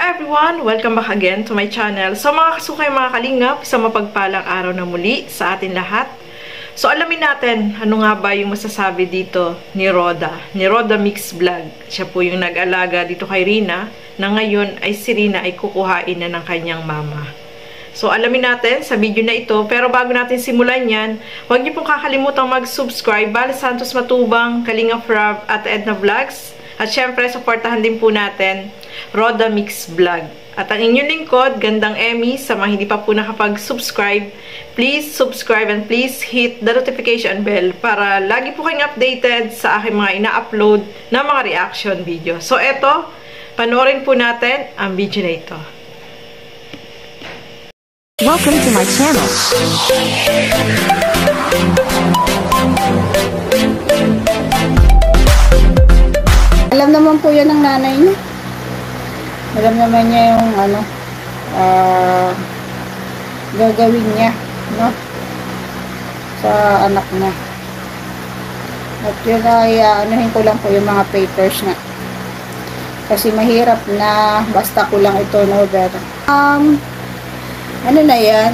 everyone! Welcome back again to my channel. So mga kasukay, mga kalingap, isang mapagpalang araw na muli sa atin lahat. So alamin natin ano nga ba yung masasabi dito ni Roda Mix Vlog. Siya po yung nag-alaga dito kay Rina na ngayon ay si Rina ay kukuhain na ng kanyang mama. So alamin natin sa video na ito, pero bago natin simulan yan, huwag niyo pong kakalimutang mag-subscribe. Bal Santos Matubang, Kalingap Rob at Edna Vlogs. At syempre, supportahan din po natin Roda Mix Vlog. At ang inyong lingkod, Gandang Emmy, sa mga hindi pa po nakapag-subscribe, please subscribe and please hit the notification bell para lagi po kayong updated sa aking mga ina-upload na mga reaction video. So eto, panoorin po natin ang video na ito. Welcome to my channel. Alam naman po yan ng nanay niya. Alam naman niya yung gagawin niya, no? Sa anak niya. At yun ay anuhin ko lang po yung mga papers nga. Kasi mahirap na basta ko lang ito, no? Pero, ano na yan?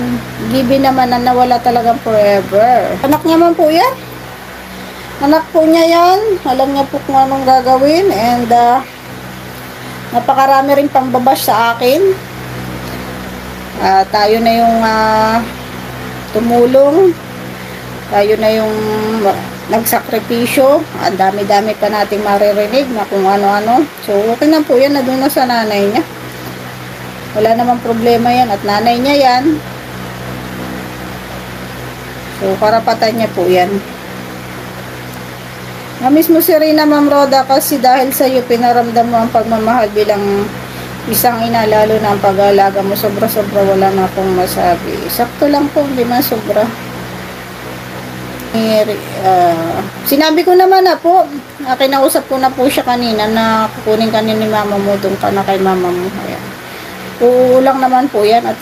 Given naman na nawala talagang forever. Anak niya man po yan. Anak po niya yan. Alam niya po kung anong gagawin. And, napakarami rin pangbabash sa akin. Tayo na yung tumulong. Tayo na yung nagsakripisyo. Ang dami-dami pa nating maririnig na kung ano-ano. So, okay na po yan. Nandun na sa nanay niya. Wala namang problema yan. At nanay niya yan. So, karapatan niya po yan. Namiss mo si Rina, Ma'am Roda, kasi dahil sa iyo pinaramdam mo ang pagmamahal bilang isang ina, lalo na ang pag-aalaga mo. Sobra-sobra, wala na akong masabi. Sakto lang po, hindi man sobra. Sinabi ko naman na po, kinausap ko na po siya kanina na kukunin ka ni mama mo, doon ka na kay mama mo. Ayan. Kulang naman po yan at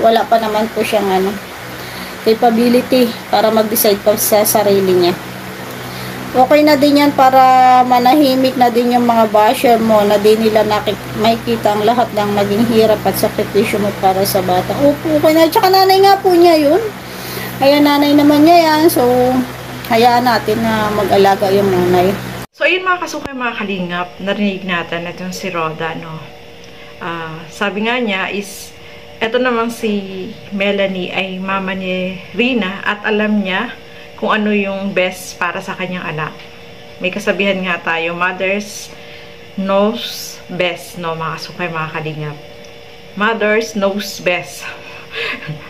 wala pa naman po siyang capability para mag-decide pa sa sarili niya. Okay na din yan para manahimik na din yung mga basher mo na din nila makikita ang lahat ng naging hirap at sakripisyo mo para sa bata. Okay na. Tsaka nanay nga po niya yun. Kaya nanay naman niya yan. So, hayaan natin na mag-alaga yung nanay. So, ayun mga kasukay, mga kalingap, narinig natin itong si Roda, no? Sabi nga niya is, eto namang si Melanie ay mama ni Rina at alam niya kung ano yung best para sa kanyang anak. May kasabihan nga tayo, mothers knows best, no, mga kasukay, mga kalingap. Mothers knows best.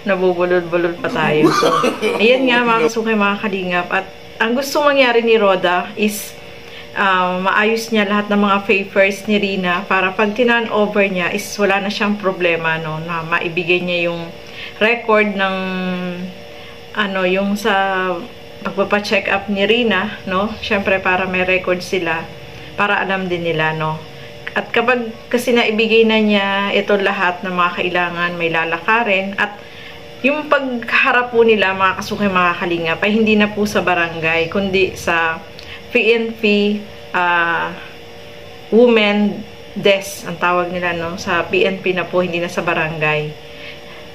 Nabubulol-bulol pa tayo. So, ayan nga mga kasukay, mga kalingap. At ang gusto mangyari ni Roda is maayos niya lahat ng mga favors ni Rina para pag tinan over niya is wala na siyang problema, no, na maibigay niya yung record ng yung sa pagpapa-check up ni Rina, no? Syempre para may record sila, para alam din nila, no? At kapag kasi naibigay na niya ito lahat ng mga kailangan, may lalakarin, at yung pagharap po nila, mga kasukay, mga kalingap, ay hindi na po sa barangay, kundi sa PNP Women Desk, ang tawag nila, no? Sa PNP na po, hindi na sa barangay.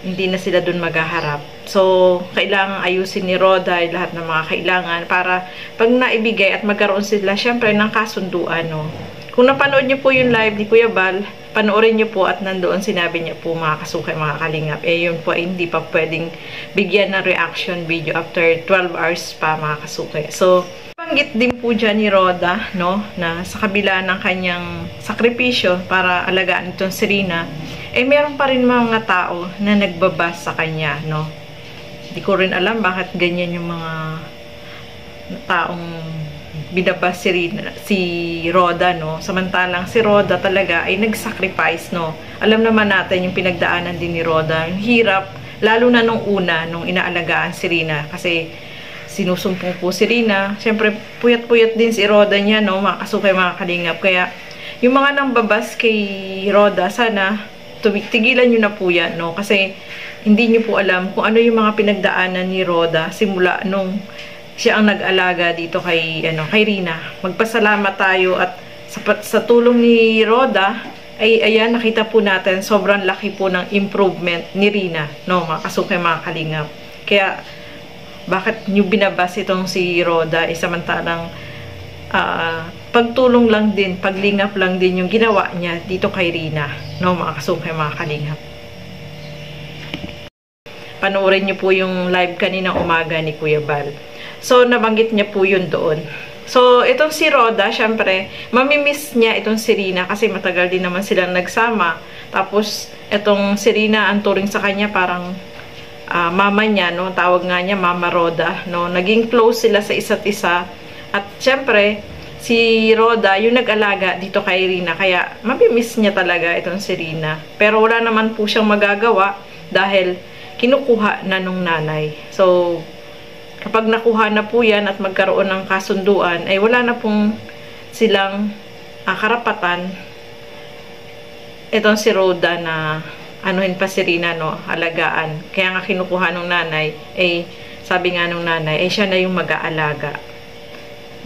Hindi na sila dun maghaharap. So, kailangan ayusin ni Roda lahat ng mga kailangan para pag naibigay at magkaroon sila, syempre, ng kasunduan, no? Kung napanood niyo po yung live ni Kuya Bal, panoorin niyo po at nandoon sinabi niya po, mga kasukay, mga kalingap. Yun po ay hindi pa pwedeng bigyan ng reaction video after 12 hours pa, mga kasukay. So, banggit din po dyan ni Roda, no, na sa kabila ng kanyang sakripisyo para alagaan itong si Rina, meron pa rin mga tao na nagbabas sa kanya, no. Hindi ko rin alam bakit ganyan yung mga taong binabas si Roda, no. Samantalang si Roda talaga ay nag-sacrifice, no. Alam naman natin yung pinagdaanan din ni Roda, yung hirap, lalo na nung una, nung inaalagaan si Rina, kasi sinusumpong po si Rina. Siyempre, puyat-puyat din si Roda niya, no, mga kasukay, mga kalingap. Kaya, yung mga nangbabas kay Roda, sana tigilan nyo na po yan, no? Kasi, hindi nyo po alam kung ano yung mga pinagdaanan ni Roda simula nung siya ang nag-alaga dito kay Rina. Magpasalamat tayo at sa tulong ni Roda, ay ayan, nakita po natin, sobrang laki po ng improvement ni Rina, no, mga kasukay, mga kalingap. Kaya, bakit nyo binabas itong si Roda, samantalang pagtulong lang din, paglingap lang din yung ginawa niya dito kay Rina, no, mga kasukay, mga kalingap. Panoorin nyo po yung live kaninang umaga ni Kuya Bal. So, nabanggit niya po yun doon. So, itong si Roda, syempre, mamimiss niya itong si Rina kasi matagal din naman silang nagsama. Tapos, itong si Rina, ang turing sa kanya parang mama niya, no? Tawag nga niya Mama Roda, no? Naging close sila sa isa't isa. At syempre, si Roda, yung nag-alaga dito kay Rina. Kaya, mamimiss niya talaga itong si Rina. Pero wala naman po siyang magagawa dahil kinukuha na nung nanay. So, kapag nakuha na po yan at magkaroon ng kasunduan, ay wala na pong silang karapatan itong si Roda na anuhin pa si Rina, no, alagaan. Kaya nga kinukuha ng nanay, ay sabi nga ng nanay, ay siya na yung mag-aalaga.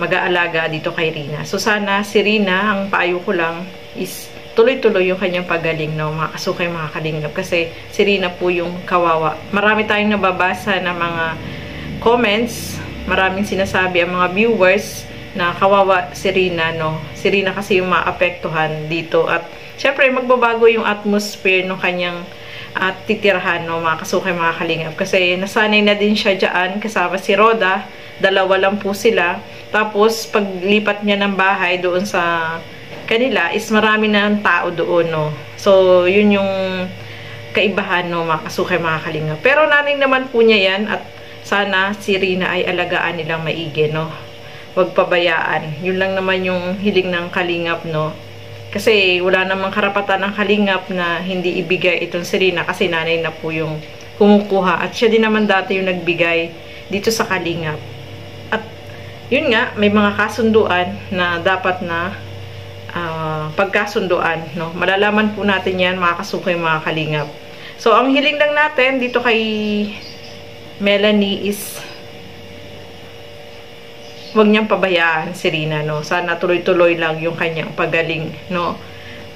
Mag-aalaga dito kay Rina. So sana si Rina, ang payo ko lang is tuloy-tuloy yung kanyang pagaling, no, mga kasukay, mga kalingap. Kasi si Rina po yung kawawa. Marami tayong nababasa na mga comments, maraming sinasabi ang mga viewers na kawawa si Rina, no. Si Rina kasi yung maapektuhan dito at syempre magbabago yung atmosphere ng kanyang titirahan, no, mga kasukay, mga kalingap. Kasi nasanay na din siya dyan kasama si Roda, dalawa lang po sila. Tapos paglipat niya ng bahay doon sa kanila is marami na ang tao doon, no. So yun yung kaibahan, no, mga kasukay, mga kalingap. Pero naning naman po niya yan at sana si Rina ay alagaan nilang maigi, no. Huwag pabayaan. Yun lang naman yung hiling ng kalingap, no. Kasi wala namang karapatan ng kalingap na hindi ibigay itong si Rina kasi nanay na po yung kumukuha. At siya din naman dati yung nagbigay dito sa kalingap. At yun nga, may mga kasunduan na dapat na pagkasunduan, no. Malalaman po natin yan, mga kasukay, mga kalingap. So, ang hiling lang natin dito kay Melanie is huwag niyang pabayaan si Rina, no. Sana tuloy-tuloy lang yung kanyang pagaling, no.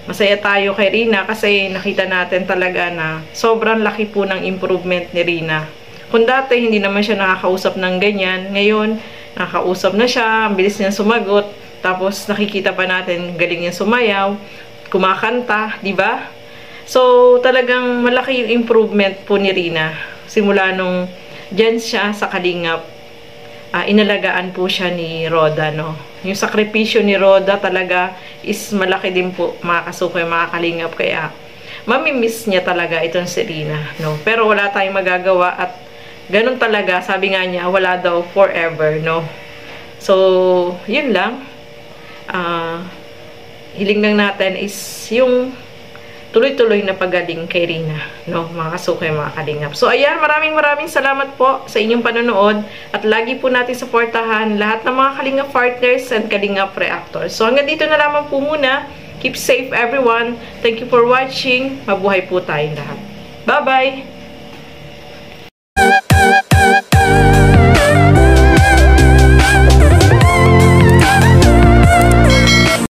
Masaya tayo kay Rina kasi nakita natin talaga na sobrang laki po ng improvement ni Rina. Kung dati hindi naman siya nakakausap ng ganyan, ngayon nakakausap na siya, ang bilis niya sumagot, tapos nakikita pa natin galing niya sumayaw, kumakanta, di ba? So talagang malaki yung improvement po ni Rina simula nung diyan siya sa kalingap. Inalagaan po siya ni Roda, no. Yung sakripisyo ni Roda talaga is malaki din po, mga kasukay, mga kalingap. Kaya mamimiss niya talaga itong si Rina, no. Pero wala tayong magagawa at ganun talaga, sabi nga niya, wala daw forever, no. So yun lang. Hiling lang natin is yung tuloy-tuloy na pagaling kay Rina, no, mga kasukay, mga kalingap. So, ayan, maraming salamat po sa inyong panonood at lagi po natin suportahan lahat ng mga kalingap partners and kalingap reactors. So, hanggang dito na lamang po muna. Keep safe, everyone. Thank you for watching. Mabuhay po tayong lahat. Bye-bye!